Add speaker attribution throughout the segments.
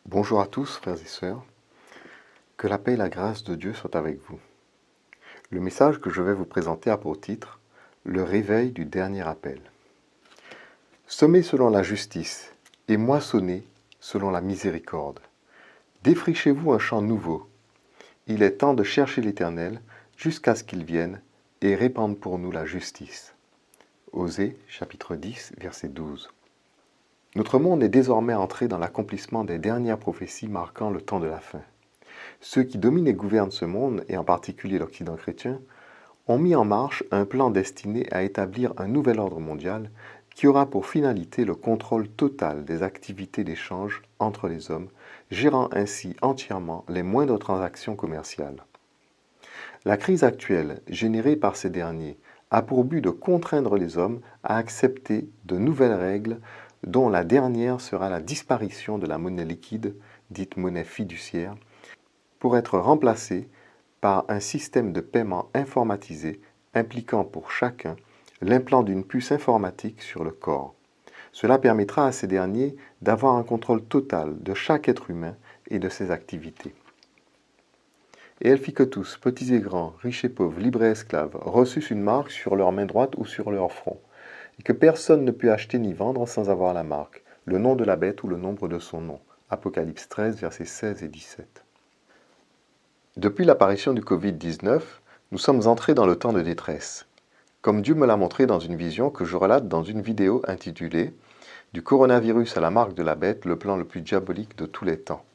Speaker 1: Bonjour à tous, frères et sœurs. Que la paix et la grâce de Dieu soient avec vous. Le message que je vais vous présenter a pour titre « Le réveil du dernier appel ». Semez selon la justice et moissonnez selon la miséricorde. Défrichez-vous un champ nouveau. Il est temps de chercher l'Éternel jusqu'à ce qu'il vienne et répande pour nous la justice. Osée, chapitre 10, verset 12. Notre monde est désormais entré dans l'accomplissement des dernières prophéties marquant le temps de la fin. Ceux qui dominent et gouvernent ce monde, et en particulier l'Occident chrétien, ont mis en marche un plan destiné à établir un nouvel ordre mondial qui aura pour finalité le contrôle total des activités d'échange entre les hommes, gérant ainsi entièrement les moindres transactions commerciales. La crise actuelle, générée par ces derniers, a pour but de contraindre les hommes à accepter de nouvelles règles dont la dernière sera la disparition de la monnaie liquide, dite monnaie fiduciaire, pour être remplacée par un système de paiement informatisé impliquant pour chacun l'implant d'une puce informatique sur le corps. Cela permettra à ces derniers d'avoir un contrôle total de chaque être humain et de ses activités. Et elle fit que tous, petits et grands, riches et pauvres, libres et esclaves, reçussent une marque sur leur main droite ou sur leur front, et que personne ne put acheter ni vendre sans avoir la marque, le nom de la bête ou le nombre de son nom. Apocalypse 13, versets 16 et 17. Depuis l'apparition du Covid-19, nous sommes entrés dans le temps de détresse. Comme Dieu me l'a montré dans une vision que je relate dans une vidéo intitulée « Du coronavirus à la marque de la bête, le plan le plus diabolique de tous les temps ».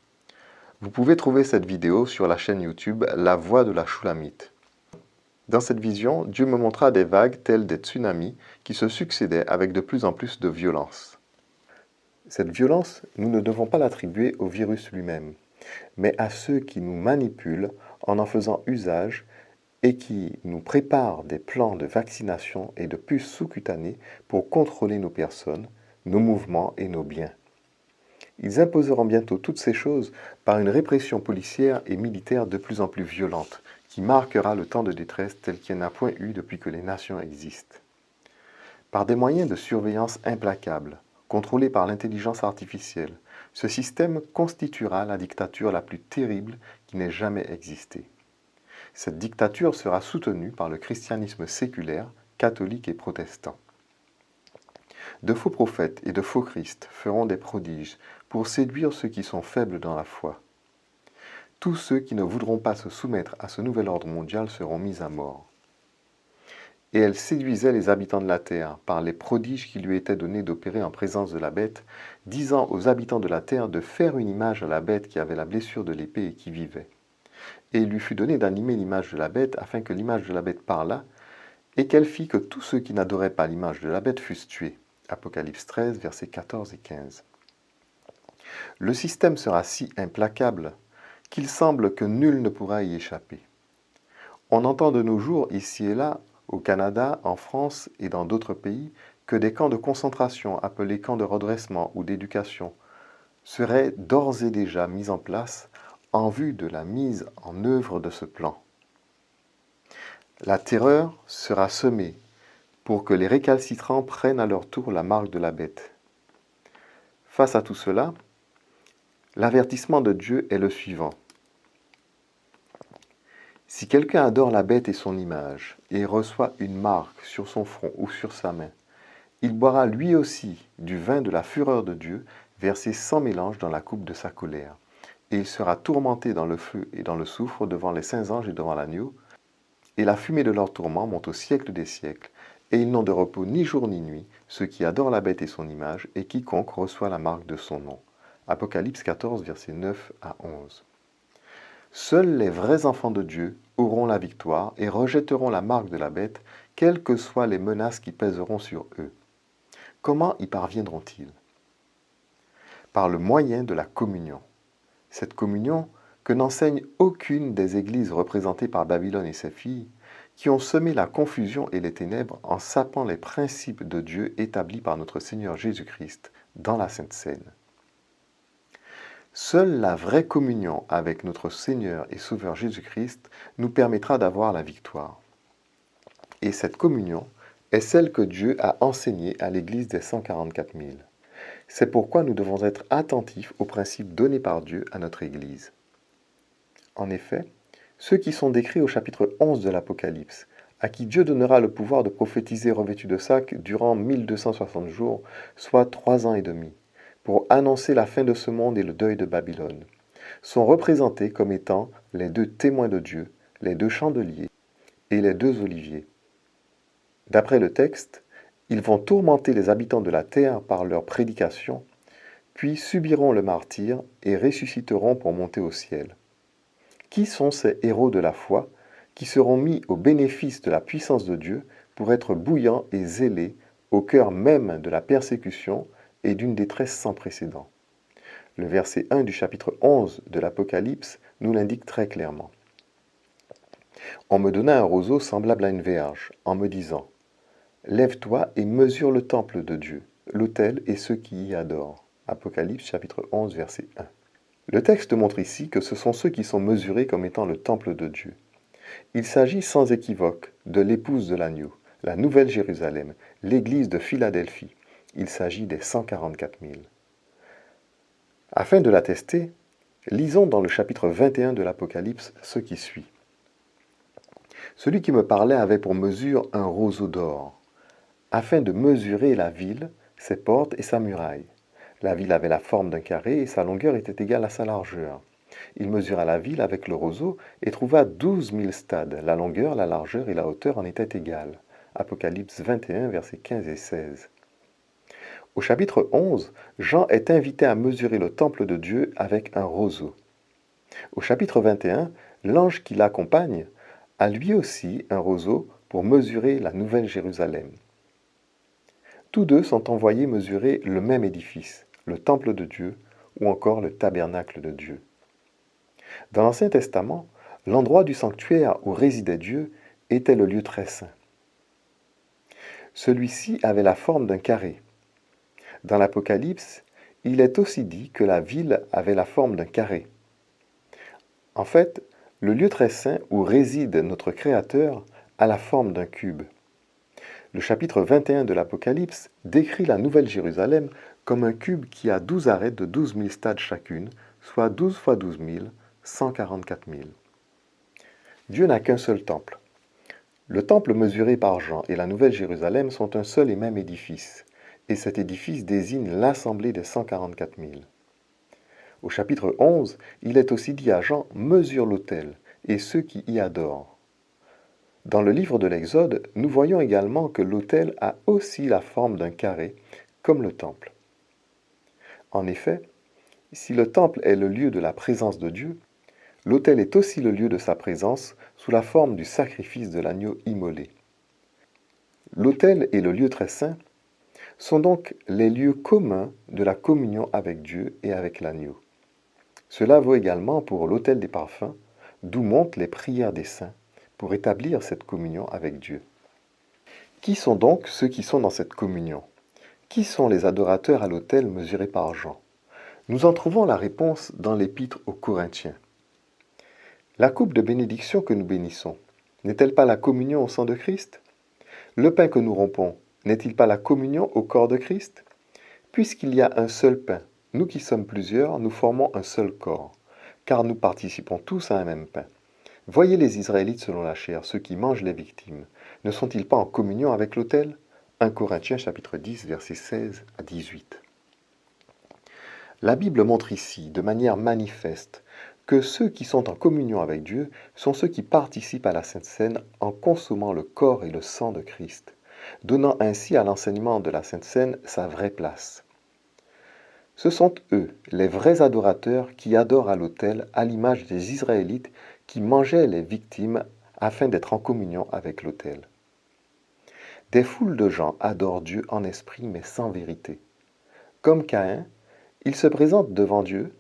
Speaker 1: Vous pouvez trouver cette vidéo sur la chaîne YouTube La Voix de la Shulamite. Dans cette vision, Dieu me montra des vagues telles des tsunamis qui se succédaient avec de plus en plus de violence. Cette violence, nous ne devons pas l'attribuer au virus lui-même, mais à ceux qui nous manipulent en faisant usage et qui nous préparent des plans de vaccination et de puces sous-cutanées pour contrôler nos personnes, nos mouvements et nos biens. Ils imposeront bientôt toutes ces choses par une répression policière et militaire de plus en plus violente, qui marquera le temps de détresse tel qu'il n'y en a point eu depuis que les nations existent. Par des moyens de surveillance implacables, contrôlés par l'intelligence artificielle, ce système constituera la dictature la plus terrible qui n'ait jamais existé. Cette dictature sera soutenue par le christianisme séculaire, catholique et protestant. De faux prophètes et de faux Christ feront des prodiges pour séduire ceux qui sont faibles dans la foi. Tous ceux qui ne voudront pas se soumettre à ce nouvel ordre mondial seront mis à mort. Et elle séduisait les habitants de la terre par les prodiges qui lui étaient donnés d'opérer en présence de la bête, disant aux habitants de la terre de faire une image à la bête qui avait la blessure de l'épée et qui vivait. Et il lui fut donné d'animer l'image de la bête afin que l'image de la bête parlât, et qu'elle fit que tous ceux qui n'adoraient pas l'image de la bête fussent tués. Apocalypse 13, versets 14 et 15. Le système sera si implacable qu'il semble que nul ne pourra y échapper. On entend de nos jours, ici et là, au Canada, en France et dans d'autres pays, que des camps de concentration appelés camps de redressement ou d'éducation seraient d'ores et déjà mis en place en vue de la mise en œuvre de ce plan. La terreur sera semée pour que les récalcitrants prennent à leur tour la marque de la bête. Face à tout cela, l'avertissement de Dieu est le suivant. Si quelqu'un adore la bête et son image, et reçoit une marque sur son front ou sur sa main, il boira lui aussi du vin de la fureur de Dieu, versé sans mélange dans la coupe de sa colère. Et il sera tourmenté dans le feu et dans le soufre devant les saints anges et devant l'agneau, et la fumée de leur tourment monte au siècle des siècles. Et ils n'ont de repos ni jour ni nuit, ceux qui adorent la bête et son image, et quiconque reçoit la marque de son nom. Apocalypse 14, versets 9 à 11. Seuls les vrais enfants de Dieu auront la victoire et rejetteront la marque de la bête, quelles que soient les menaces qui pèseront sur eux. Comment y parviendront-ils? Par le moyen de la communion. Cette communion que n'enseigne aucune des églises représentées par Babylone et ses filles, qui ont semé la confusion et les ténèbres en sapant les principes de Dieu établis par notre Seigneur Jésus-Christ dans la Sainte Seine. Seule la vraie communion avec notre Seigneur et Sauveur Jésus-Christ nous permettra d'avoir la victoire. Et cette communion est celle que Dieu a enseignée à l'Église des 144 000. C'est pourquoi nous devons être attentifs aux principes donnés par Dieu à notre Église. En effet, ceux qui sont décrits au chapitre 11 de l'Apocalypse, à qui Dieu donnera le pouvoir de prophétiser revêtus de sac durant 1260 jours, soit 3 ans et demi, pour annoncer la fin de ce monde et le deuil de Babylone, sont représentés comme étant les 2 témoins de Dieu, les 2 chandeliers et les 2 oliviers. D'après le texte, ils vont tourmenter les habitants de la terre par leur prédication, puis subiront le martyre et ressusciteront pour monter au ciel. Qui sont ces héros de la foi qui seront mis au bénéfice de la puissance de Dieu pour être bouillants et zélés au cœur même de la persécution et d'une détresse sans précédent? Le verset 1 du chapitre 11 de l'Apocalypse nous l'indique très clairement. On me donna un roseau semblable à une verge, en me disant « Lève-toi et mesure le temple de Dieu, l'autel et ceux qui y adorent. » Apocalypse chapitre 11 verset 1. Le texte montre ici que ce sont ceux qui sont mesurés comme étant le temple de Dieu. Il s'agit sans équivoque de l'épouse de l'agneau, la Nouvelle Jérusalem, l'église de Philadelphie. Il s'agit des 144 000. Afin de l'attester, lisons dans le chapitre 21 de l'Apocalypse ce qui suit. Celui qui me parlait avait pour mesure un roseau d'or, afin de mesurer la ville, ses portes et sa muraille. La ville avait la forme d'un carré et sa longueur était égale à sa largeur. Il mesura la ville avec le roseau et trouva 12 000 stades. La longueur, la largeur et la hauteur en étaient égales. Apocalypse 21, versets 15 et 16. Au chapitre 11, Jean est invité à mesurer le temple de Dieu avec un roseau. Au chapitre 21, l'ange qui l'accompagne a lui aussi un roseau pour mesurer la Nouvelle Jérusalem. Tous deux sont envoyés mesurer le même édifice, le temple de Dieu ou encore le tabernacle de Dieu. Dans l'Ancien Testament, l'endroit du sanctuaire où résidait Dieu était le lieu très saint. Celui-ci avait la forme d'un carré. Dans l'Apocalypse, il est aussi dit que la ville avait la forme d'un carré. En fait, le lieu très saint où réside notre Créateur a la forme d'un cube. Le chapitre 21 de l'Apocalypse décrit la Nouvelle Jérusalem comme un cube qui a 12 arêtes de 12 000 stades chacune, soit 12 fois 12 000, 144 000. Dieu n'a qu'un seul temple. Le temple mesuré par Jean et la Nouvelle Jérusalem sont un seul et même édifice, et cet édifice désigne l'assemblée des 144 000. Au chapitre 11, il est aussi dit à Jean « Mesure l'autel et ceux qui y adorent ». Dans le livre de l'Exode, nous voyons également que l'autel a aussi la forme d'un carré, comme le temple. En effet, si le temple est le lieu de la présence de Dieu, l'autel est aussi le lieu de sa présence sous la forme du sacrifice de l'agneau immolé. L'autel et le lieu très saint sont donc les lieux communs de la communion avec Dieu et avec l'agneau. Cela vaut également pour l'autel des parfums, d'où montent les prières des saints, pour établir cette communion avec Dieu. Qui sont donc ceux qui sont dans cette communion? Qui sont les adorateurs à l'autel mesuré par Jean? Nous en trouvons la réponse dans l'épître aux Corinthiens. La coupe de bénédiction que nous bénissons, n'est-elle pas la communion au sang de Christ? Le pain que nous rompons, n'est-il pas la communion au corps de Christ? Puisqu'il y a un seul pain, nous qui sommes plusieurs, nous formons un seul corps, car nous participons tous à un même pain. Voyez les Israélites selon la chair, ceux qui mangent les victimes. Ne sont-ils pas en communion avec l'autel? 1 Corinthiens chapitre 10, versets 16 à 18. La Bible montre ici, de manière manifeste, que ceux qui sont en communion avec Dieu sont ceux qui participent à la Sainte Seine en consommant le corps et le sang de Christ, donnant ainsi à l'enseignement de la Sainte Seine sa vraie place. Ce sont eux, les vrais adorateurs, qui adorent à l'autel à l'image des Israélites qui mangeaient les victimes afin d'être en communion avec l'autel. Des foules de gens adorent Dieu en esprit mais sans vérité. Comme Caïn, ils se présentent devant Dieu,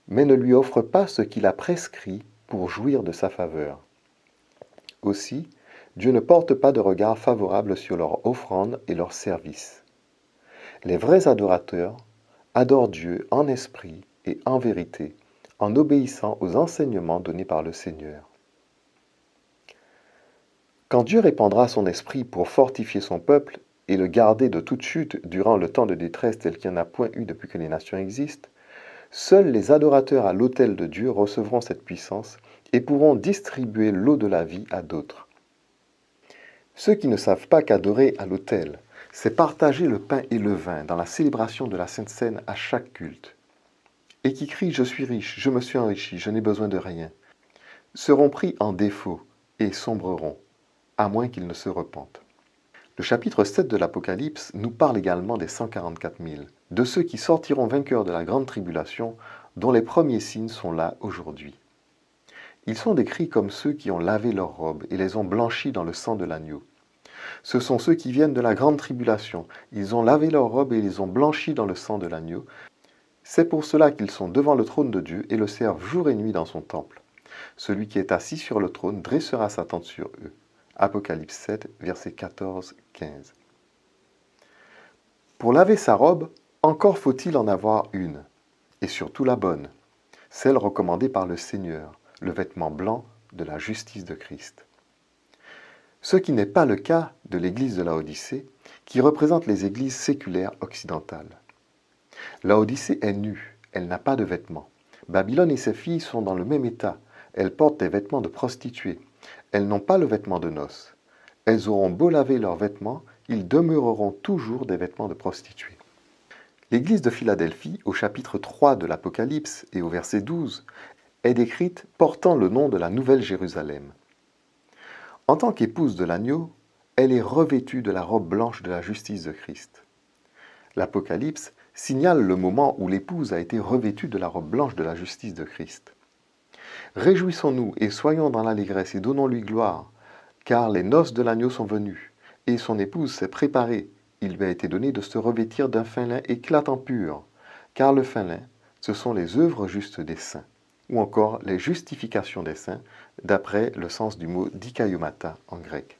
Speaker 1: mais ne lui offrent pas ce qu'il a prescrit pour jouir de sa faveur. Aussi, Dieu ne porte pas de regard favorable sur leur offrande et leur service. Les vrais adorateurs adorent Dieu en esprit et en vérité, en obéissant aux enseignements donnés par le Seigneur. Quand Dieu répandra son esprit pour fortifier son peuple, et le garder de toute chute durant le temps de détresse tel qu'il n'y en a point eu depuis que les nations existent, seuls les adorateurs à l'autel de Dieu recevront cette puissance et pourront distribuer l'eau de la vie à d'autres. Ceux qui ne savent pas qu'adorer à l'autel, c'est partager le pain et le vin dans la célébration de la Sainte Seine à chaque culte, et qui crient « Je suis riche, je me suis enrichi, je n'ai besoin de rien », seront pris en défaut et sombreront, à moins qu'ils ne se repentent. Le chapitre 7 de l'Apocalypse nous parle également des 144 000, de ceux qui sortiront vainqueurs de la grande tribulation, dont les premiers signes sont là aujourd'hui. Ils sont décrits comme ceux qui ont lavé leurs robes et les ont blanchis dans le sang de l'agneau. Ce sont ceux qui viennent de la grande tribulation. Ils ont lavé leurs robes et les ont blanchis dans le sang de l'agneau. C'est pour cela qu'ils sont devant le trône de Dieu et le servent jour et nuit dans son temple. Celui qui est assis sur le trône dressera sa tente sur eux. Apocalypse 7, versets 14-15. Pour laver sa robe, encore faut-il en avoir une, et surtout la bonne, celle recommandée par le Seigneur, le vêtement blanc de la justice de Christ. Ce qui n'est pas le cas de l'église de Laodicée, qui représente les églises séculaires occidentales. Laodicée est nue, elle n'a pas de vêtements. Babylone et ses filles sont dans le même état, elles portent des vêtements de prostituées. Elles n'ont pas le vêtement de noces. Elles auront beau laver leurs vêtements, ils demeureront toujours des vêtements de prostituées. L'église de Philadelphie, au chapitre 3 de l'Apocalypse et au verset 12, est décrite portant le nom de la Nouvelle Jérusalem. En tant qu'épouse de l'agneau, elle est revêtue de la robe blanche de la justice de Christ. L'Apocalypse signale le moment où l'épouse a été revêtue de la robe blanche de la justice de Christ. Réjouissons-nous et soyons dans l'allégresse et donnons-lui gloire, car les noces de l'agneau sont venues, et son épouse s'est préparée. Il lui a été donné de se revêtir d'un fin lin éclatant pur, car le fin lin, ce sont les œuvres justes des saints, ou encore les justifications des saints, d'après le sens du mot dikaiomata en grec.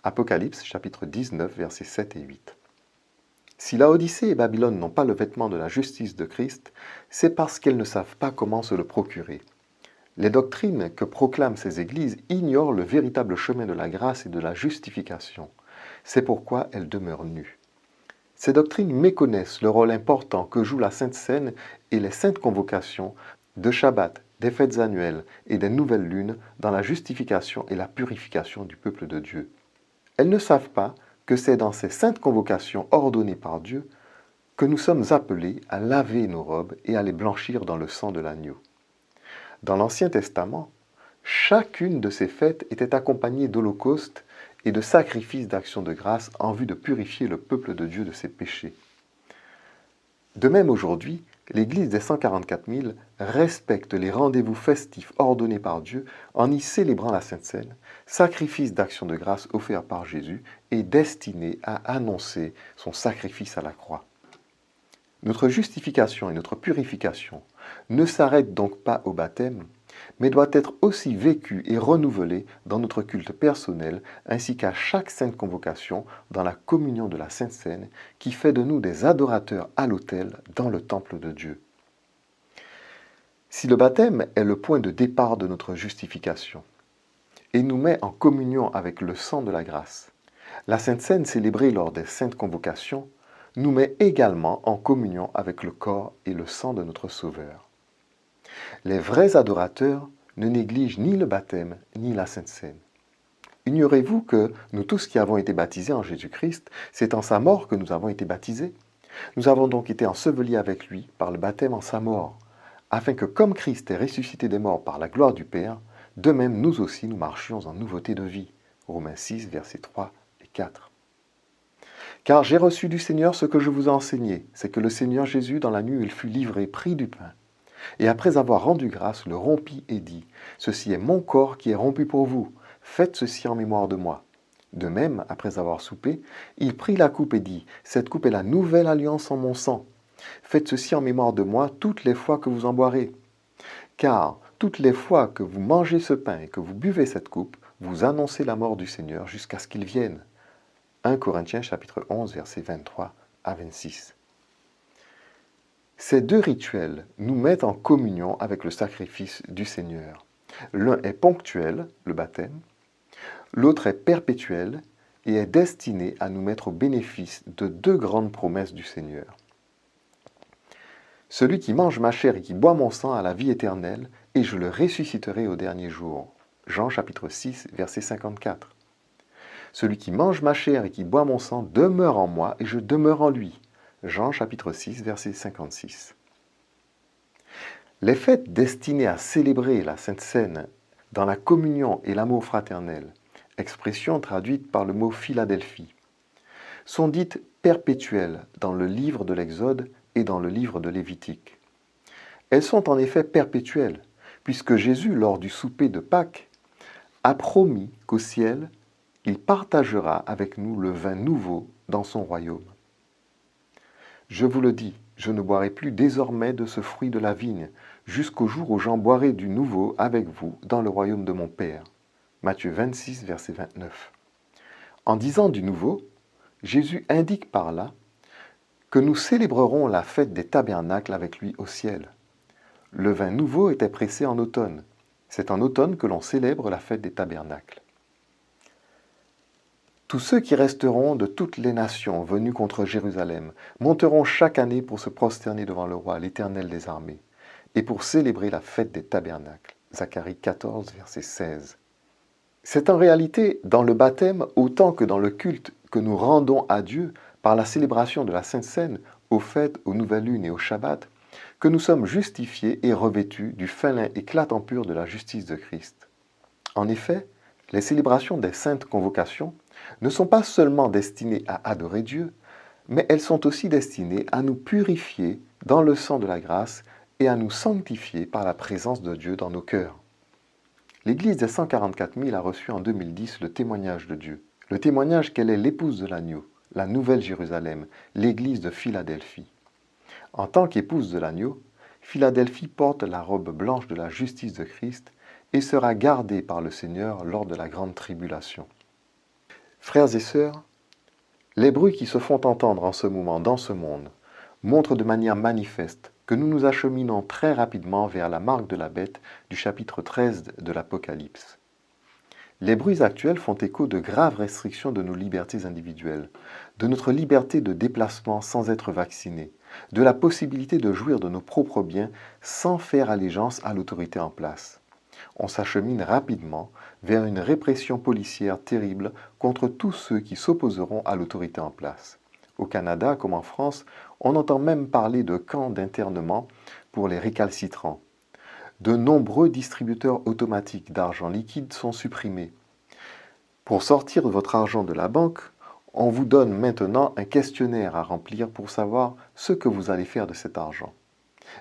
Speaker 1: Apocalypse chapitre 19, versets 7 et 8. Si Laodicée et Babylone n'ont pas le vêtement de la justice de Christ, c'est parce qu'elles ne savent pas comment se le procurer. Les doctrines que proclament ces églises ignorent le véritable chemin de la grâce et de la justification. C'est pourquoi elles demeurent nues. Ces doctrines méconnaissent le rôle important que joue la Sainte Seine et les saintes convocations de Shabbat, des fêtes annuelles et des nouvelles lunes dans la justification et la purification du peuple de Dieu. Elles ne savent pas que c'est dans ces saintes convocations ordonnées par Dieu que nous sommes appelés à laver nos robes et à les blanchir dans le sang de l'agneau. Dans l'Ancien Testament, chacune de ces fêtes était accompagnée d'holocaustes et de sacrifices d'action de grâce en vue de purifier le peuple de Dieu de ses péchés. De même aujourd'hui, l'Église des 144 000 respecte les rendez-vous festifs ordonnés par Dieu en y célébrant la Sainte Seine, sacrifice d'action de grâce offert par Jésus et destiné à annoncer son sacrifice à la croix. Notre justification et notre purification ne s'arrêtent donc pas au baptême, mais doit être aussi vécue et renouvelée dans notre culte personnel ainsi qu'à chaque sainte convocation dans la communion de la Sainte Seine qui fait de nous des adorateurs à l'autel dans le temple de Dieu. Si le baptême est le point de départ de notre justification et nous met en communion avec le sang de la grâce, la Sainte Seine célébrée lors des saintes convocations nous met également en communion avec le corps et le sang de notre Sauveur. Les vrais adorateurs ne négligent ni le baptême ni la Sainte Seine. Ignorez-vous que nous tous qui avons été baptisés en Jésus-Christ, c'est en sa mort que nous avons été baptisés? Nous avons donc été ensevelis avec lui par le baptême en sa mort, afin que comme Christ est ressuscité des morts par la gloire du Père, de même nous aussi nous marchions en nouveauté de vie. Romains 6, versets 3 et 4. Car j'ai reçu du Seigneur ce que je vous ai enseigné, c'est que le Seigneur Jésus, dans la nuit où il fut livré, prit du pain, et après avoir rendu grâce, le rompit et dit, « Ceci est mon corps qui est rompu pour vous, faites ceci en mémoire de moi. » De même, après avoir soupé, il prit la coupe et dit, « Cette coupe est la nouvelle alliance en mon sang. Faites ceci en mémoire de moi toutes les fois que vous en boirez. Car toutes les fois que vous mangez ce pain et que vous buvez cette coupe, vous annoncez la mort du Seigneur jusqu'à ce qu'il vienne. » 1 Corinthiens chapitre 11, versets 23 à 26. Ces deux rituels nous mettent en communion avec le sacrifice du Seigneur. L'un est ponctuel, le baptême, l'autre est perpétuel, et est destiné à nous mettre au bénéfice de deux grandes promesses du Seigneur. Celui qui mange ma chair et qui boit mon sang a la vie éternelle, et je le ressusciterai au dernier jour. Jean chapitre 6, verset 54. Celui qui mange ma chair et qui boit mon sang demeure en moi, et je demeure en lui. Jean chapitre 6, verset 56. Les fêtes destinées à célébrer la Sainte Seine dans la communion et l'amour fraternel, expression traduite par le mot Philadelphie, sont dites perpétuelles dans le livre de l'Exode et dans le livre de Lévitique. Elles sont en effet perpétuelles, puisque Jésus, lors du souper de Pâques, a promis qu'au ciel, il partagera avec nous le vin nouveau dans son royaume. Je vous le dis, je ne boirai plus désormais de ce fruit de la vigne, jusqu'au jour où j'en boirai du nouveau avec vous dans le royaume de mon Père. Matthieu 26, verset 29. En disant du nouveau, Jésus indique par là que nous célébrerons la fête des tabernacles avec lui au ciel. Le vin nouveau était pressé en automne. C'est en automne que l'on célèbre la fête des tabernacles. Tous ceux qui resteront de toutes les nations venus contre Jérusalem monteront chaque année pour se prosterner devant le roi, l'Éternel des armées, et pour célébrer la fête des tabernacles. Zacharie 14, verset 16. C'est en réalité dans le baptême autant que dans le culte que nous rendons à Dieu par la célébration de la Sainte Seine, aux fêtes, aux nouvelles lunes et au Shabbat, que nous sommes justifiés et revêtus du fin lin éclatant pur de la justice de Christ. En effet, les célébrations des saintes convocations ne sont pas seulement destinées à adorer Dieu, mais elles sont aussi destinées à nous purifier dans le sang de la grâce et à nous sanctifier par la présence de Dieu dans nos cœurs. L'Église des 144 000 a reçu en 2010 le témoignage de Dieu, le témoignage qu'elle est l'épouse de l'agneau, la Nouvelle Jérusalem, l'Église de Philadelphie. En tant qu'épouse de l'agneau, Philadelphie porte la robe blanche de la justice de Christ et sera gardée par le Seigneur lors de la grande tribulation. Frères et sœurs, les bruits qui se font entendre en ce moment dans ce monde montrent de manière manifeste que nous nous acheminons très rapidement vers la marque de la bête du chapitre 13 de l'Apocalypse. Les bruits actuels font écho de graves restrictions de nos libertés individuelles, de notre liberté de déplacement sans être vacciné, de la possibilité de jouir de nos propres biens sans faire allégeance à l'autorité en place. On s'achemine rapidement vers une répression policière terrible contre tous ceux qui s'opposeront à l'autorité en place. Au Canada, comme en France, on entend même parler de camps d'internement pour les récalcitrants. De nombreux distributeurs automatiques d'argent liquide sont supprimés. Pour sortir votre argent de la banque, on vous donne maintenant un questionnaire à remplir pour savoir ce que vous allez faire de cet argent.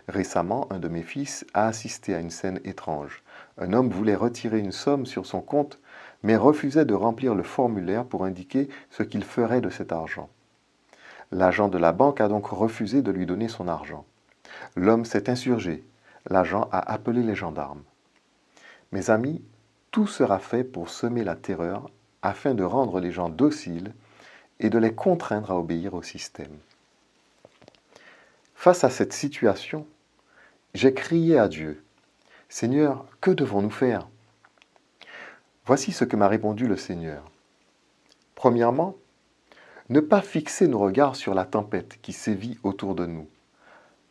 Speaker 1: Récemment, un de mes fils a assisté à une scène étrange. Un homme voulait retirer une somme sur son compte, mais refusait de remplir le formulaire pour indiquer ce qu'il ferait de cet argent. L'agent de la banque a donc refusé de lui donner son argent. L'homme s'est insurgé. L'agent a appelé les gendarmes. Mes amis, tout sera fait pour semer la terreur afin de rendre les gens dociles et de les contraindre à obéir au système. Face à cette situation, j'ai crié à Dieu. « Seigneur, que devons-nous faire ?» Voici ce que m'a répondu le Seigneur. Premièrement, ne pas fixer nos regards sur la tempête qui sévit autour de nous.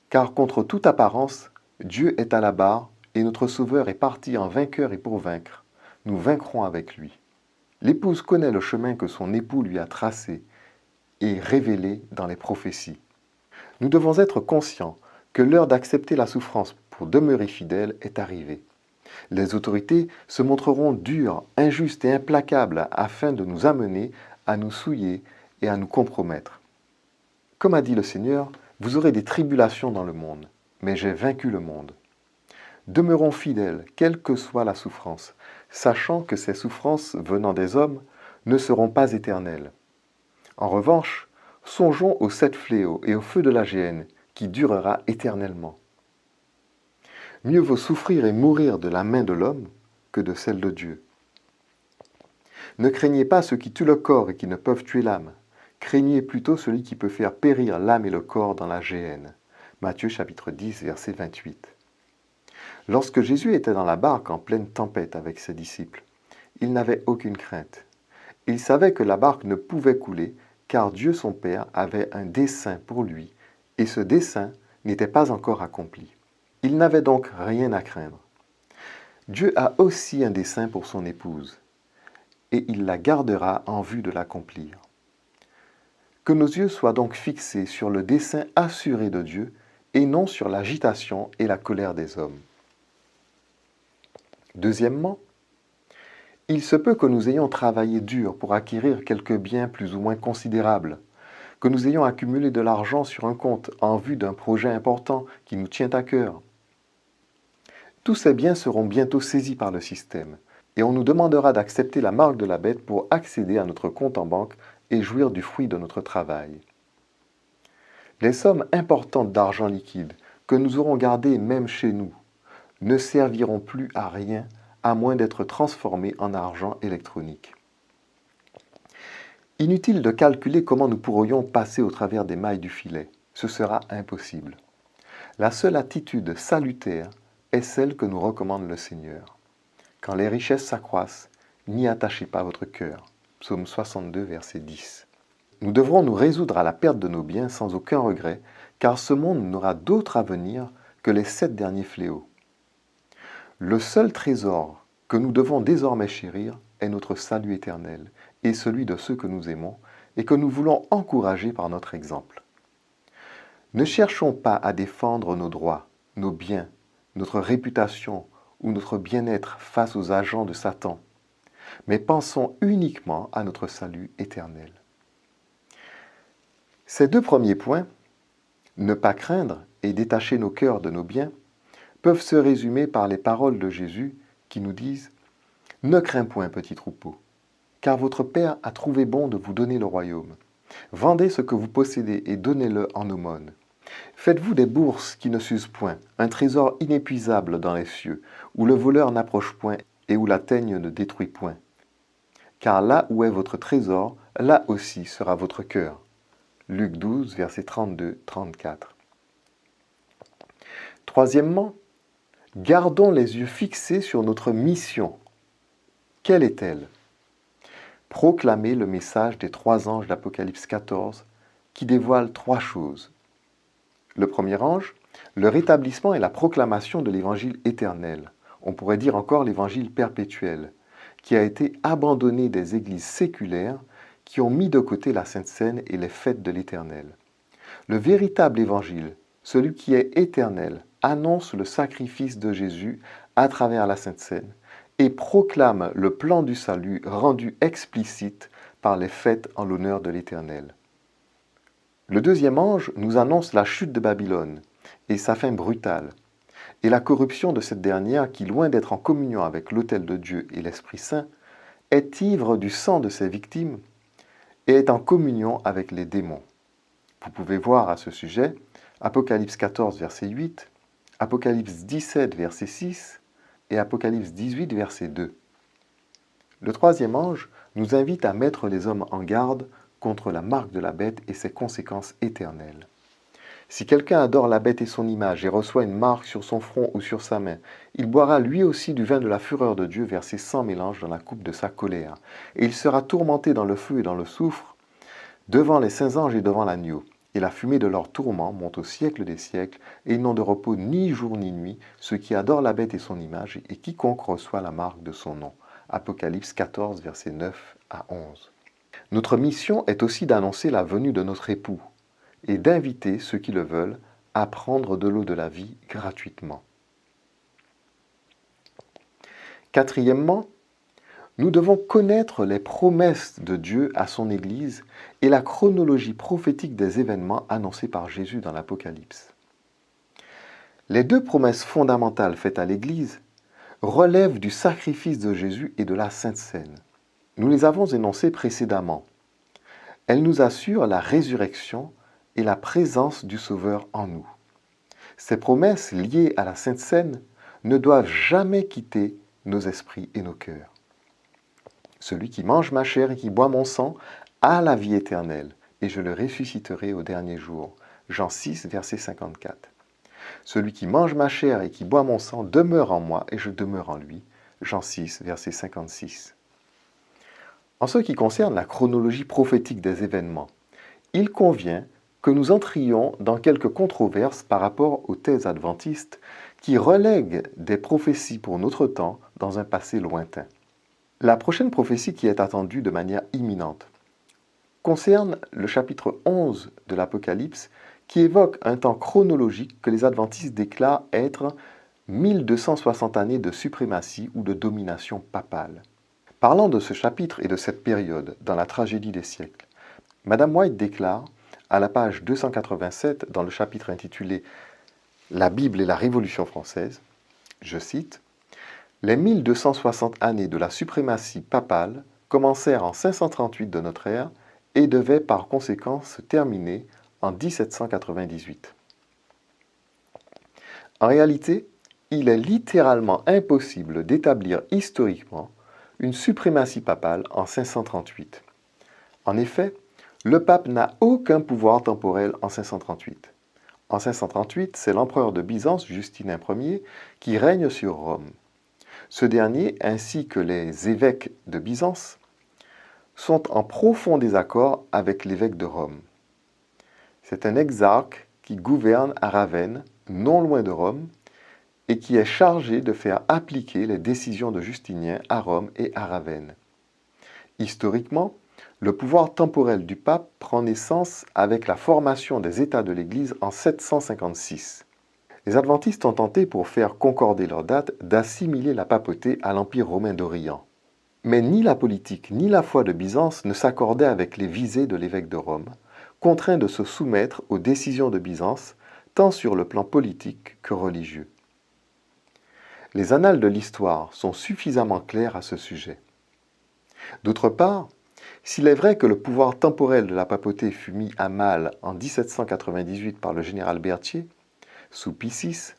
Speaker 1: Car contre toute apparence, Dieu est à la barre et notre Sauveur est parti en vainqueur et pour vaincre. Nous vaincrons avec lui. L'épouse connaît le chemin que son époux lui a tracé et révélé dans les prophéties. Nous devons être conscients que l'heure d'accepter la souffrance pour demeurer fidèle est arrivée. Les autorités se montreront dures, injustes et implacables afin de nous amener à nous souiller et à nous compromettre. Comme a dit le Seigneur, vous aurez des tribulations dans le monde, mais j'ai vaincu le monde. Demeurons fidèles, quelle que soit la souffrance, sachant que ces souffrances venant des hommes ne seront pas éternelles. En revanche, songeons aux 7 fléaux et au feu de la géhenne qui durera éternellement. Mieux vaut souffrir et mourir de la main de l'homme que de celle de Dieu. Ne craignez pas ceux qui tuent le corps et qui ne peuvent tuer l'âme. Craignez plutôt celui qui peut faire périr l'âme et le corps dans la géhenne. Matthieu chapitre 10, verset 28. Lorsque Jésus était dans la barque en pleine tempête avec ses disciples, il n'avait aucune crainte. Il savait que la barque ne pouvait couler, car Dieu son Père avait un dessein pour lui, et ce dessein n'était pas encore accompli. Il n'avait donc rien à craindre. Dieu a aussi un dessein pour son épouse, et il la gardera en vue de l'accomplir. Que nos yeux soient donc fixés sur le dessein assuré de Dieu, et non sur l'agitation et la colère des hommes. Deuxièmement, il se peut que nous ayons travaillé dur pour acquérir quelques biens plus ou moins considérables, que nous ayons accumulé de l'argent sur un compte en vue d'un projet important qui nous tient à cœur. Tous ces biens seront bientôt saisis par le système, et on nous demandera d'accepter la marque de la bête pour accéder à notre compte en banque et jouir du fruit de notre travail. Les sommes importantes d'argent liquide que nous aurons gardées même chez nous ne serviront plus à rien à moins d'être transformées en argent électronique. Inutile de calculer comment nous pourrions passer au travers des mailles du filet. Ce sera impossible. La seule attitude salutaire est celle que nous recommande le Seigneur. Quand les richesses s'accroissent, n'y attachez pas votre cœur. Psaume 62, verset 10. Nous devrons nous résoudre à la perte de nos biens sans aucun regret, car ce monde n'aura d'autre avenir que les 7 derniers fléaux. Le seul trésor que nous devons désormais chérir est notre salut éternel et celui de ceux que nous aimons et que nous voulons encourager par notre exemple. Ne cherchons pas à défendre nos droits, nos biens, notre réputation ou notre bien-être face aux agents de Satan, mais pensons uniquement à notre salut éternel. Ces 2 premiers points, ne pas craindre et détacher nos cœurs de nos biens, peuvent se résumer par les paroles de Jésus qui nous disent « Ne crains point, petit troupeau, car votre Père a trouvé bon de vous donner le royaume. Vendez ce que vous possédez et donnez-le en aumône. Faites-vous des bourses qui ne s'usent point, un trésor inépuisable dans les cieux, où le voleur n'approche point et où la teigne ne détruit point. Car là où est votre trésor, là aussi sera votre cœur. » Luc 12, versets 32-34. Troisièmement, gardons les yeux fixés sur notre mission. Quelle est-elle? Proclamer le message des 3 anges d'Apocalypse 14 qui dévoilent 3 choses. Le premier ange, le rétablissement et la proclamation de l'évangile éternel, on pourrait dire encore l'évangile perpétuel, qui a été abandonné des églises séculaires qui ont mis de côté la Sainte Seine et les fêtes de l'Éternel. Le véritable évangile, celui qui est éternel, annonce le sacrifice de Jésus à travers la Sainte Seine et proclame le plan du salut rendu explicite par les fêtes en l'honneur de l'Éternel. Le deuxième ange nous annonce la chute de Babylone et sa fin brutale, et la corruption de cette dernière qui, loin d'être en communion avec l'autel de Dieu et l'Esprit Saint, est ivre du sang de ses victimes et est en communion avec les démons. Vous pouvez voir à ce sujet Apocalypse 14, verset 8, Apocalypse 17, verset 6 et Apocalypse 18, verset 2. Le troisième ange nous invite à mettre les hommes en garde contre la marque de la bête et ses conséquences éternelles. Si quelqu'un adore la bête et son image et reçoit une marque sur son front ou sur sa main, il boira lui aussi du vin de la fureur de Dieu versé sans mélange dans la coupe de sa colère. Et il sera tourmenté dans le feu et dans le soufre, devant les saints anges et devant l'agneau. Et la fumée de leur tourment monte au siècle des siècles, et ils n'ont de repos ni jour ni nuit, ceux qui adorent la bête et son image, et quiconque reçoit la marque de son nom. Apocalypse 14, versets 9 à 11. Notre mission est aussi d'annoncer la venue de notre époux, et d'inviter ceux qui le veulent à prendre de l'eau de la vie gratuitement. Quatrièmement, nous devons connaître les promesses de Dieu à son Église et la chronologie prophétique des événements annoncés par Jésus dans l'Apocalypse. Les 2 promesses fondamentales faites à l'Église relèvent du sacrifice de Jésus et de la Sainte Seine. Nous les avons énoncées précédemment. Elles nous assurent la résurrection et la présence du Sauveur en nous. Ces promesses liées à la Sainte Seine ne doivent jamais quitter nos esprits et nos cœurs. Celui qui mange ma chair et qui boit mon sang a la vie éternelle, et je le ressusciterai au dernier jour. Jean 6, verset 54. Celui qui mange ma chair et qui boit mon sang demeure en moi et je demeure en lui. Jean 6, verset 56. En ce qui concerne la chronologie prophétique des événements, il convient que nous entrions dans quelques controverses par rapport aux thèses adventistes qui relèguent des prophéties pour notre temps dans un passé lointain. La prochaine prophétie qui est attendue de manière imminente concerne le chapitre 11 de l'Apocalypse qui évoque un temps chronologique que les adventistes déclarent être 1260 années de suprématie ou de domination papale. Parlant de ce chapitre et de cette période dans la tragédie des siècles, Madame White déclare, à la page 287 dans le chapitre intitulé La Bible et la Révolution française, je cite, « Les 1260 années de la suprématie papale commencèrent en 538 de notre ère et devaient par conséquent se terminer en 1798. En réalité, il est littéralement impossible d'établir historiquement une suprématie papale en 538. En effet, le pape n'a aucun pouvoir temporel en 538. En 538, c'est l'empereur de Byzance, Justin Ier, qui règne sur Rome. Ce dernier, ainsi que les évêques de Byzance, sont en profond désaccord avec l'évêque de Rome. C'est un exarque qui gouverne à Ravenne, non loin de Rome, et qui est chargé de faire appliquer les décisions de Justinien à Rome et à Ravenne. Historiquement, le pouvoir temporel du pape prend naissance avec la formation des États de l'Église en 756. Les adventistes ont tenté, pour faire concorder leur date, d'assimiler la papauté à l'Empire romain d'Orient. Mais ni la politique ni la foi de Byzance ne s'accordaient avec les visées de l'évêque de Rome, contraint de se soumettre aux décisions de Byzance, tant sur le plan politique que religieux. Les annales de l'histoire sont suffisamment claires à ce sujet. D'autre part, s'il est vrai que le pouvoir temporel de la papauté fut mis à mal en 1798 par le général Berthier, sous Pie VI,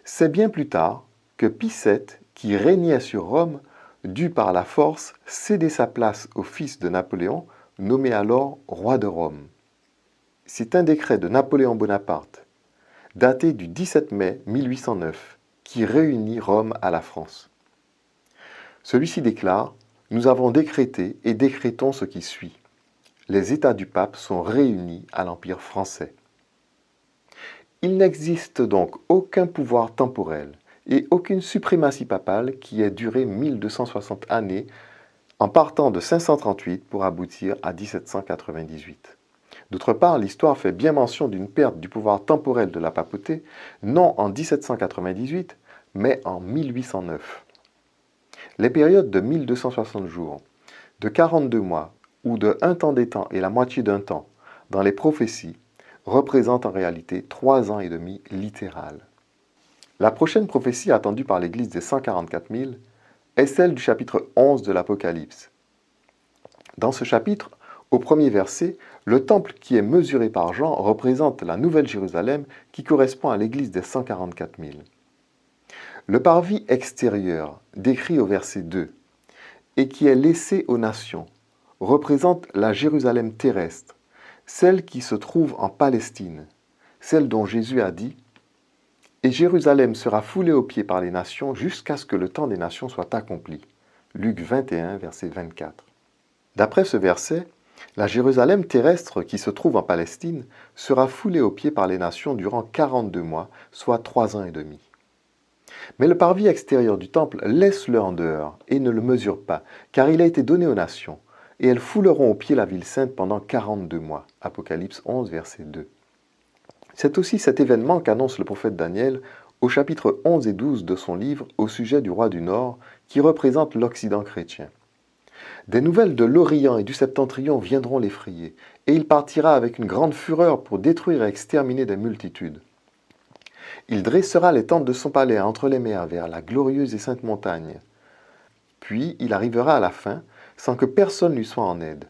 Speaker 1: c'est bien plus tard que Pie VII, qui régnait sur Rome, dut par la force céder sa place au fils de Napoléon, nommé alors roi de Rome. C'est un décret de Napoléon Bonaparte, daté du 17 mai 1809, qui réunit Rome à la France. Celui-ci déclare « Nous avons décrété et décrétons ce qui suit. Les États du pape sont réunis à l'Empire français. » Il n'existe donc aucun pouvoir temporel et aucune suprématie papale qui ait duré 1260 années en partant de 538 pour aboutir à 1798. D'autre part, l'histoire fait bien mention d'une perte du pouvoir temporel de la papauté, non en 1798, mais en 1809. Les périodes de 1260 jours, de 42 mois ou de un temps des temps et la moitié d'un temps dans les prophéties représentent en réalité 3 ans et demi littéral. La prochaine prophétie attendue par l'Église des 144 000 est celle du chapitre 11 de l'Apocalypse. Dans ce chapitre, au premier verset, le temple qui est mesuré par Jean représente la Nouvelle Jérusalem qui correspond à l'Église des 144 000. Le parvis extérieur, décrit au verset 2, et qui est laissé aux nations, représente la Jérusalem terrestre, celle qui se trouve en Palestine, celle dont Jésus a dit « Et Jérusalem sera foulée aux pieds par les nations jusqu'à ce que le temps des nations soit accompli. » Luc 21, verset 24. D'après ce verset, la Jérusalem terrestre qui se trouve en Palestine sera foulée aux pieds par les nations durant 42 mois, soit 3 ans et demi. Mais le parvis extérieur du temple laisse-le en dehors et ne le mesure pas, car il a été donné aux nations, et elles fouleront aux pieds la ville sainte pendant 42 mois. Apocalypse 11, verset 2. C'est aussi cet événement qu'annonce le prophète Daniel au chapitre 11 et 12 de son livre au sujet du roi du Nord, qui représente l'Occident chrétien. Des nouvelles de l'Orient et du Septentrion viendront l'effrayer, et il partira avec une grande fureur pour détruire et exterminer des multitudes. Il dressera les tentes de son palais entre les mers vers la glorieuse et sainte montagne. Puis il arrivera à la fin, sans que personne lui soit en aide.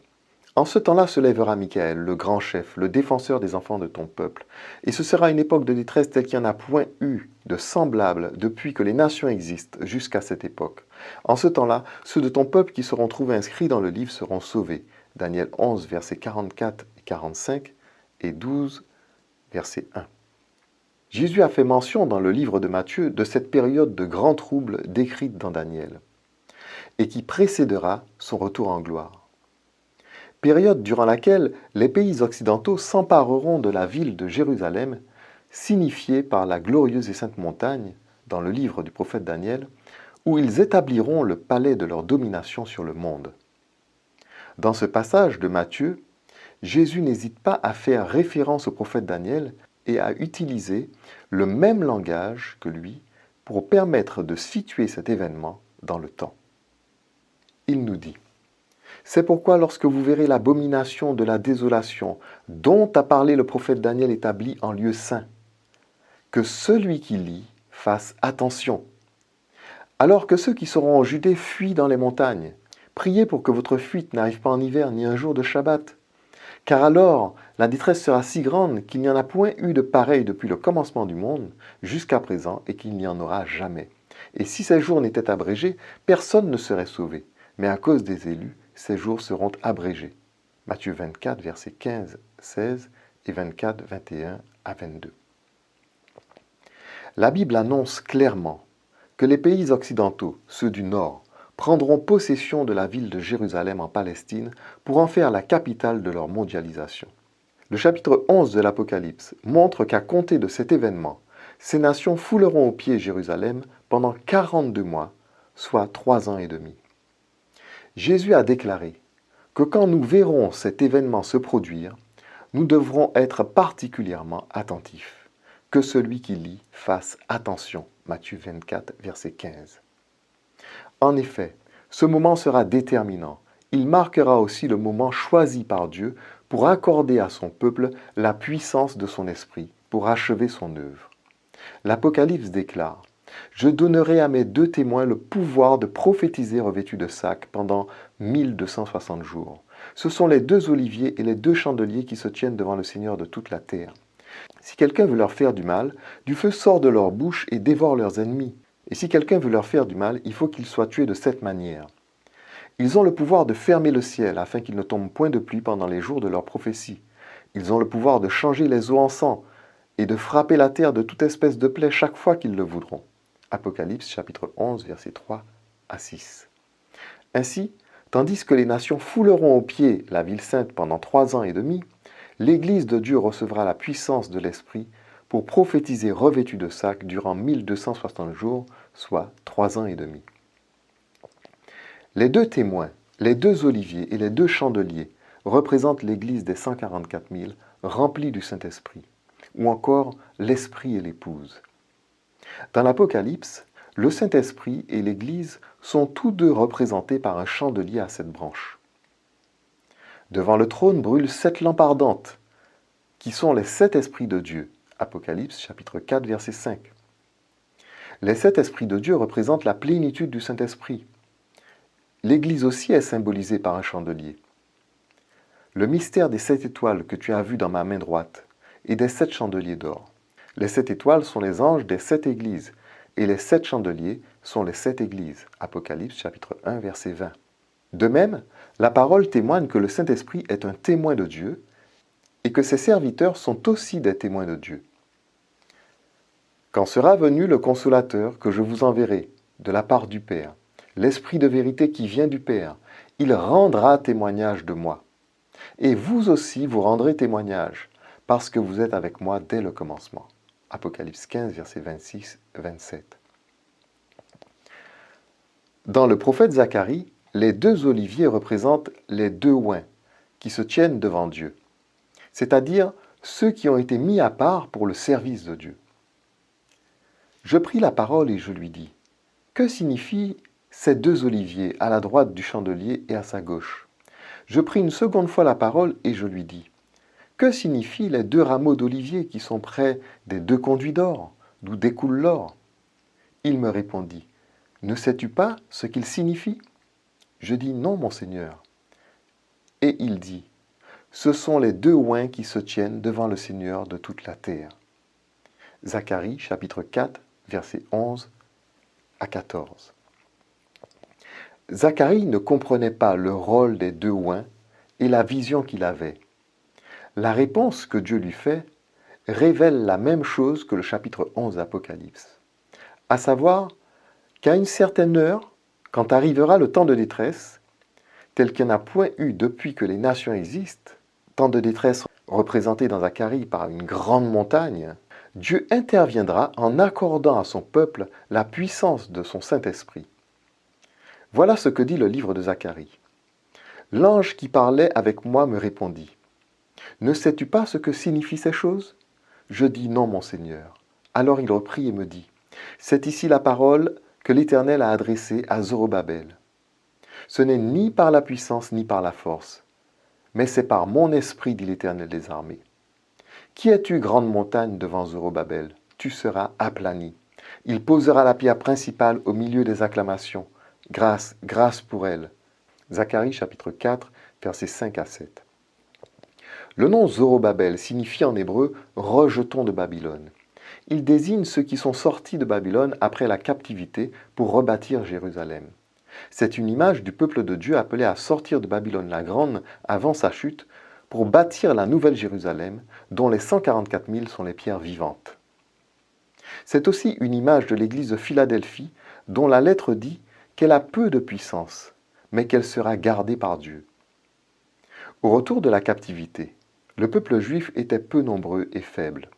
Speaker 1: En ce temps-là se lèvera Michael, le grand chef, le défenseur des enfants de ton peuple. Et ce sera une époque de détresse telle qu'il n'y en a point eu de semblable depuis que les nations existent jusqu'à cette époque. En ce temps-là, ceux de ton peuple qui seront trouvés inscrits dans le livre seront sauvés. Daniel 11, versets 44 et 45 et 12, verset 1. Jésus a fait mention dans le livre de Matthieu de cette période de grands troubles décrite dans Daniel. et qui précédera son retour en gloire. Période durant laquelle les pays occidentaux s'empareront de la ville de Jérusalem, signifiée par la glorieuse et sainte montagne, dans le livre du prophète Daniel, où ils établiront le palais de leur domination sur le monde. Dans ce passage de Matthieu, Jésus n'hésite pas à faire référence au prophète Daniel et à utiliser le même langage que lui pour permettre de situer cet événement dans le temps. Il nous dit: c'est pourquoi lorsque vous verrez l'abomination de la désolation dont a parlé le prophète Daniel établi en lieu saint, que celui qui lit fasse attention. Alors que ceux qui seront en Judée fuient dans les montagnes, priez pour que votre fuite n'arrive pas en hiver ni un jour de Shabbat. Car alors la détresse sera si grande qu'il n'y en a point eu de pareil depuis le commencement du monde jusqu'à présent et qu'il n'y en aura jamais. Et si ces jours n'étaient abrégés, personne ne serait sauvé. Mais à cause des élus, ces jours seront abrégés. Matthieu 24, versets 15, 16 et 24, 21 à 22. La Bible annonce clairement que les pays occidentaux, ceux du Nord, prendront possession de la ville de Jérusalem en Palestine pour en faire la capitale de leur mondialisation. Le chapitre 11 de l'Apocalypse montre qu'à compter de cet événement, ces nations fouleront aux pieds Jérusalem pendant 42 mois, soit 3 ans et demi. Jésus a déclaré que quand nous verrons cet événement se produire, nous devrons être particulièrement attentifs. Que celui qui lit fasse attention. Matthieu 24, verset 15. En effet, ce moment sera déterminant. Il marquera aussi le moment choisi par Dieu pour accorder à son peuple la puissance de son esprit, pour achever son œuvre. L'Apocalypse déclare: je donnerai à mes 2 témoins le pouvoir de prophétiser revêtus de sac pendant 1260 jours. Ce sont les 2 oliviers et les 2 chandeliers qui se tiennent devant le Seigneur de toute la terre. Si quelqu'un veut leur faire du mal, du feu sort de leur bouche et dévore leurs ennemis. Et si quelqu'un veut leur faire du mal, il faut qu'il soit tué de cette manière. Ils ont le pouvoir de fermer le ciel afin qu'il ne tombe point de pluie pendant les jours de leur prophétie. Ils ont le pouvoir de changer les eaux en sang et de frapper la terre de toute espèce de plaie chaque fois qu'ils le voudront. Apocalypse chapitre 11, versets 3 à 6. Ainsi, tandis que les nations fouleront aux pieds la ville sainte pendant 3 ans et demi, l'Église de Dieu recevra la puissance de l'Esprit pour prophétiser revêtue de sac durant 1260 jours, soit 3 ans et demi. Les 2 témoins, les 2 oliviers et les 2 chandeliers représentent l'Église des 144 000 remplie du Saint-Esprit, ou encore l'Esprit et l'Épouse. Dans l'Apocalypse, le Saint-Esprit et l'Église sont tous 2 représentés par un chandelier à 7 branches. Devant le trône brûlent 7 lampes ardentes, qui sont les 7 esprits de Dieu. Apocalypse chapitre 4, verset 5. Les 7 esprits de Dieu représentent la plénitude du Saint-Esprit. L'Église aussi est symbolisée par un chandelier. Le mystère des 7 étoiles que tu as vu dans ma main droite et des 7 chandeliers d'or. Les 7 étoiles sont les anges des 7 églises et les 7 chandeliers sont les 7 églises. Apocalypse chapitre 1, verset 20. De même, la parole témoigne que le Saint-Esprit est un témoin de Dieu et que ses serviteurs sont aussi des témoins de Dieu. Quand sera venu le Consolateur que je vous enverrai de la part du Père, l'Esprit de vérité qui vient du Père, il rendra témoignage de moi. Et vous aussi, vous rendrez témoignage, parce que vous êtes avec moi dès le commencement. Apocalypse 15, versets 26-27. Dans le prophète Zacharie, les 2 oliviers représentent les 2 oins qui se tiennent devant Dieu, c'est-à-dire ceux qui ont été mis à part pour le service de Dieu. Je pris la parole et je lui dis: que signifient ces 2 oliviers à la droite du chandelier et à sa gauche? Je pris une seconde fois la parole et je lui dis: que signifient les 2 rameaux d'olivier qui sont près des 2 conduits d'or, d'où découle l'or? Il me répondit: ne sais-tu pas ce qu'ils signifient? Je dis: non, mon Seigneur. Et il dit: ce sont les 2 oins qui se tiennent devant le Seigneur de toute la terre. Zacharie chapitre 4, versets 11 à 14. Zacharie ne comprenait pas le rôle des 2 oins et la vision qu'il avait. La réponse que Dieu lui fait révèle la même chose que le chapitre 11 d'Apocalypse, à savoir qu'à une certaine heure, Quand arrivera le temps de détresse, tel qu'il n'y en a point eu depuis que les nations existent, temps de détresse représenté dans Zacharie par une grande montagne, Dieu interviendra en accordant à son peuple la puissance de son Saint-Esprit. Voilà ce que dit le livre de Zacharie. L'ange qui parlait avec moi me répondit. Ne sais-tu pas ce que signifient ces choses? Je dis non, mon Seigneur. Alors il reprit et me dit, c'est ici la parole que l'Éternel a adressée à Zorobabel. Ce n'est ni par la puissance ni par la force, mais c'est par mon esprit, dit l'Éternel des armées. Qui es-tu, grande montagne, devant Zorobabel? Tu seras aplani. Il posera la pierre principale au milieu des acclamations. Grâce, grâce pour elle. Zacharie chapitre 4, versets 5 à 7. Le nom Zorobabel signifie en hébreu « rejetons de Babylone ». Il désigne ceux qui sont sortis de Babylone après la captivité pour rebâtir Jérusalem. C'est une image du peuple de Dieu appelé à sortir de Babylone la Grande avant sa chute pour bâtir la nouvelle Jérusalem, dont les 144 000 sont les pierres vivantes. C'est aussi une image de l'église de Philadelphie, dont la lettre dit qu'elle a peu de puissance, mais qu'elle sera gardée par Dieu. Au retour de la captivité, le peuple juif était peu nombreux et faible.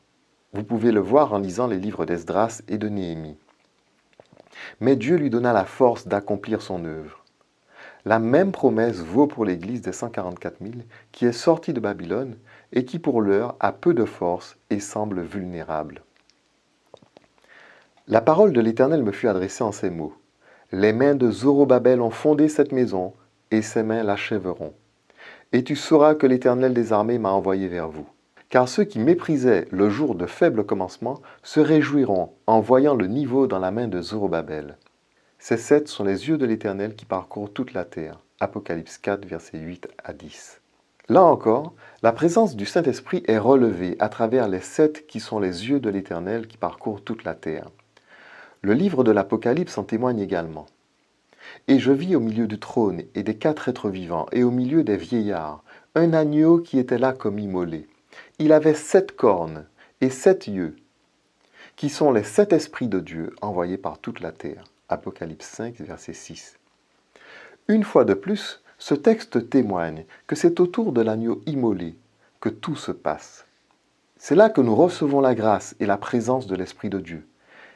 Speaker 1: Vous pouvez le voir en lisant les livres d'Esdras et de Néhémie. Mais Dieu lui donna la force d'accomplir son œuvre. La même promesse vaut pour l'église des 144 000 qui est sortie de Babylone et qui pour l'heure a peu de force et semble vulnérable. La parole de l'Éternel me fut adressée en ces mots. Les mains de Zorobabel ont fondé cette maison et ses mains l'achèveront. Et tu sauras que l'Éternel des armées m'a envoyé vers vous. Car ceux qui méprisaient le jour de faible commencement se réjouiront en voyant le niveau dans la main de Zorobabel. Ces 7 sont les yeux de l'Éternel qui parcourent toute la terre. Apocalypse 4, versets 8 à 10. Là encore, la présence du Saint-Esprit est relevée à travers les 7 qui sont les yeux de l'Éternel qui parcourent toute la terre. Le livre de l'Apocalypse en témoigne également. Et je vis au milieu du trône et des 4 êtres vivants et au milieu des vieillards, un agneau qui était là comme immolé. Il avait 7 cornes et 7 yeux, qui sont les 7 esprits de Dieu envoyés par toute la terre. Apocalypse 5, verset 6. Une fois de plus, ce texte témoigne que c'est autour de l'agneau immolé que tout se passe. C'est là que nous recevons la grâce et la présence de l'Esprit de Dieu.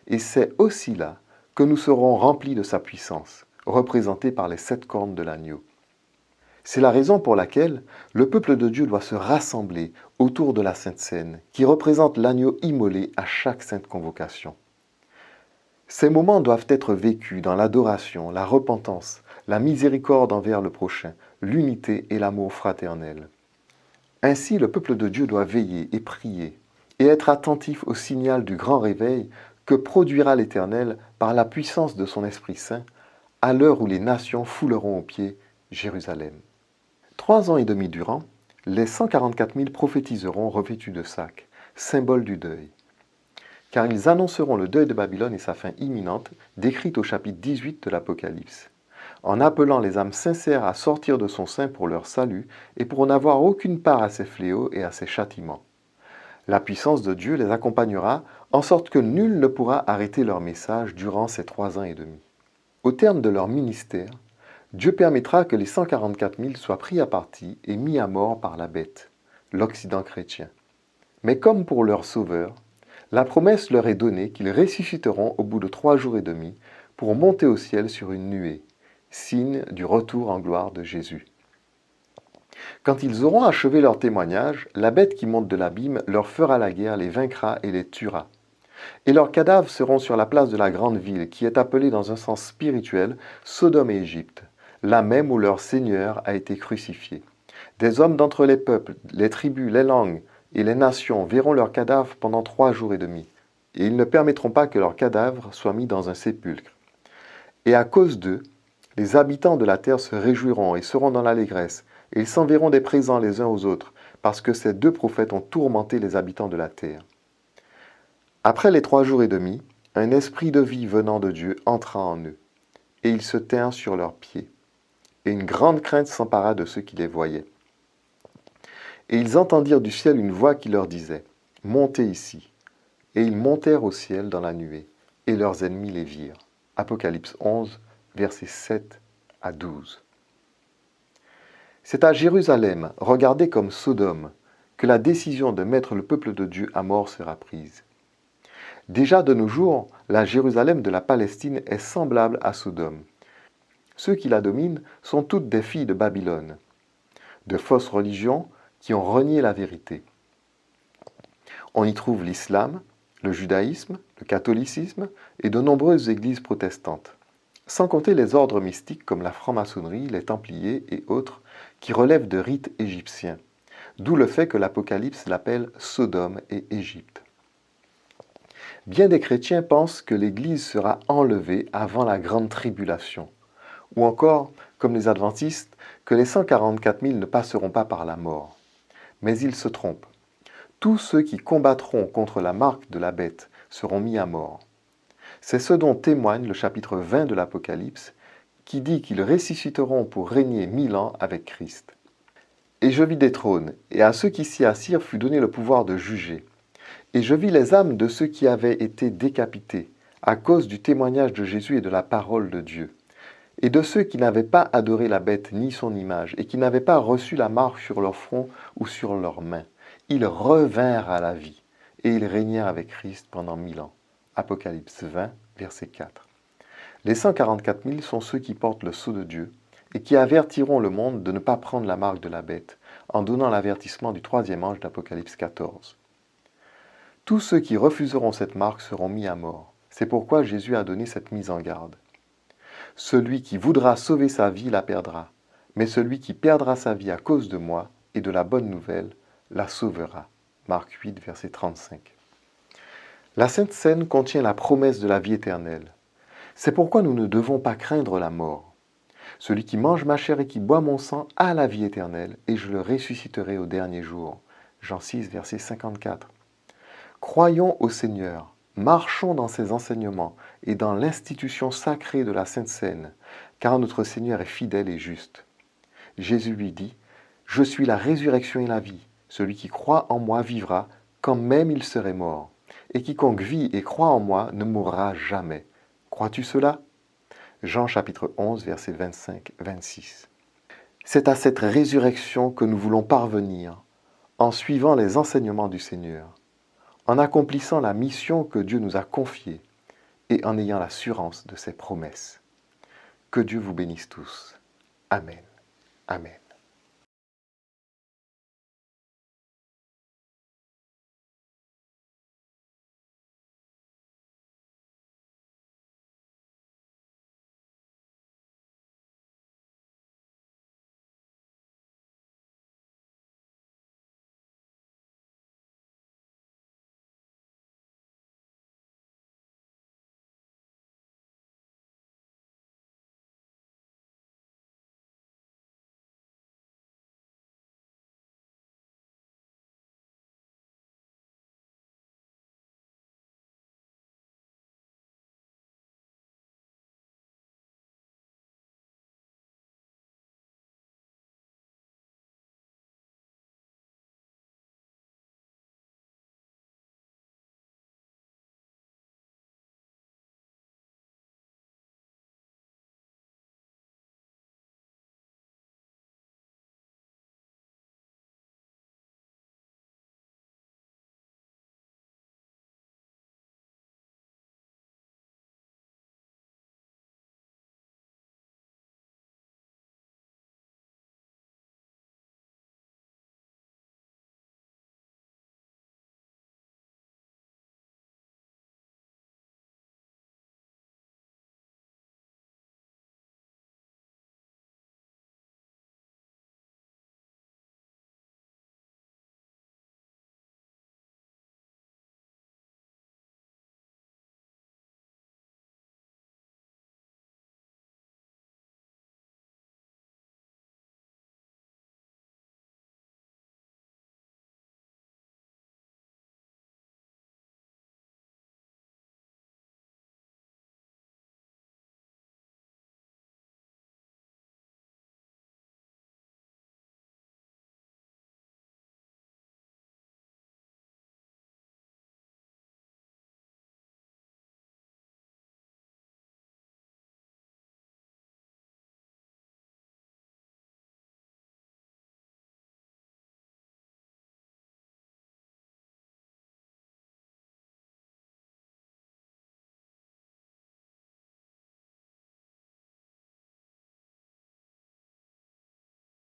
Speaker 1: Et c'est aussi là que nous serons remplis de sa puissance, représentée par les 7 cornes de l'agneau. C'est la raison pour laquelle le peuple de Dieu doit se rassembler autour de la Sainte Seine, qui représente l'agneau immolé à chaque sainte convocation. Ces moments doivent être vécus dans l'adoration, la repentance, la miséricorde envers le prochain, l'unité et l'amour fraternel. Ainsi, le peuple de Dieu doit veiller et prier, et être attentif au signal du grand réveil que produira l'Éternel par la puissance de son Esprit Saint, à l'heure où les nations fouleront aux pieds Jérusalem. 3 ans et demi durant, les 144 000 prophétiseront revêtus de sacs, symbole du deuil. Car ils annonceront le deuil de Babylone et sa fin imminente, décrite au chapitre 18 de l'Apocalypse, en appelant les âmes sincères à sortir de son sein pour leur salut et pour n'avoir aucune part à ses fléaux et à ses châtiments. La puissance de Dieu les accompagnera, en sorte que nul ne pourra arrêter leur message durant ces 3 ans et demi. Au terme de leur ministère, Dieu permettra que les 144 000 soient pris à partie et mis à mort par la bête, l'Occident chrétien. Mais comme pour leur sauveur, la promesse leur est donnée qu'ils ressusciteront au bout de 3 jours et demi pour monter au ciel sur une nuée, signe du retour en gloire de Jésus. Quand ils auront achevé leur témoignage, la bête qui monte de l'abîme leur fera la guerre, les vaincra et les tuera. Et leurs cadavres seront sur la place de la grande ville, qui est appelée dans un sens spirituel Sodome et Égypte, là même où leur Seigneur a été crucifié. Des hommes d'entre les peuples, les tribus, les langues et les nations verront leurs cadavres pendant 3 jours et demi, et ils ne permettront pas que leurs cadavres soient mis dans un sépulcre. Et à cause d'eux, les habitants de la terre se réjouiront et seront dans l'allégresse, et ils s'enverront des présents les uns aux autres, parce que ces 2 prophètes ont tourmenté les habitants de la terre. Après les 3 jours et demi, un esprit de vie venant de Dieu entra en eux, et ils se tinrent sur leurs pieds. Et une grande crainte s'empara de ceux qui les voyaient. Et ils entendirent du ciel une voix qui leur disait « Montez ici ». Et ils montèrent au ciel dans la nuée, et leurs ennemis les virent. Apocalypse 11, versets 7 à 12. C'est à Jérusalem, regardée comme Sodome, que la décision de mettre le peuple de Dieu à mort sera prise. Déjà de nos jours, la Jérusalem de la Palestine est semblable à Sodome. Ceux qui la dominent sont toutes des filles de Babylone, de fausses religions qui ont renié la vérité. On y trouve l'islam, le judaïsme, le catholicisme et de nombreuses églises protestantes, sans compter les ordres mystiques comme la franc-maçonnerie, les Templiers et autres qui relèvent de rites égyptiens, d'où le fait que l'Apocalypse l'appelle Sodome et Égypte. Bien des chrétiens pensent que l'Église sera enlevée avant la grande tribulation, ou encore, comme les adventistes, que les 144 000 ne passeront pas par la mort. Mais ils se trompent. Tous ceux qui combattront contre la marque de la bête seront mis à mort. C'est ce dont témoigne le chapitre 20 de l'Apocalypse, qui dit qu'ils ressusciteront pour régner 1000 ans avec Christ. Et je vis des trônes, et à ceux qui s'y assirent fut donné le pouvoir de juger. Et je vis les âmes de ceux qui avaient été décapités, à cause du témoignage de Jésus et de la parole de Dieu, et de ceux qui n'avaient pas adoré la bête ni son image, et qui n'avaient pas reçu la marque sur leur front ou sur leurs mains. Ils revinrent à la vie, et ils régnèrent avec Christ pendant 1000 ans. Apocalypse 20, verset 4. Les 144 000 sont ceux qui portent le sceau de Dieu, et qui avertiront le monde de ne pas prendre la marque de la bête, en donnant l'avertissement du troisième ange d'Apocalypse 14. Tous ceux qui refuseront cette marque seront mis à mort. C'est pourquoi Jésus a donné cette mise en garde. Celui qui voudra sauver sa vie la perdra, mais celui qui perdra sa vie à cause de moi et de la bonne nouvelle la sauvera. Marc 8, verset 35. La Sainte Seine contient la promesse de la vie éternelle. C'est pourquoi nous ne devons pas craindre la mort. Celui qui mange ma chair et qui boit mon sang a la vie éternelle, et je le ressusciterai au dernier jour. Jean 6, verset 54. Croyons au Seigneur, marchons dans ses enseignements et dans l'institution sacrée de la Sainte Seine, car notre Seigneur est fidèle et juste. Jésus lui dit, « Je suis la résurrection et la vie. Celui qui croit en moi vivra, quand même il serait mort. Et quiconque vit et croit en moi ne mourra jamais. Crois-tu cela ?» Jean chapitre 11, versets 25-26. C'est à cette résurrection que nous voulons parvenir, en suivant les enseignements du Seigneur, en accomplissant la mission que Dieu nous a confiée et en ayant l'assurance de ses promesses. Que Dieu vous bénisse tous. Amen. Amen.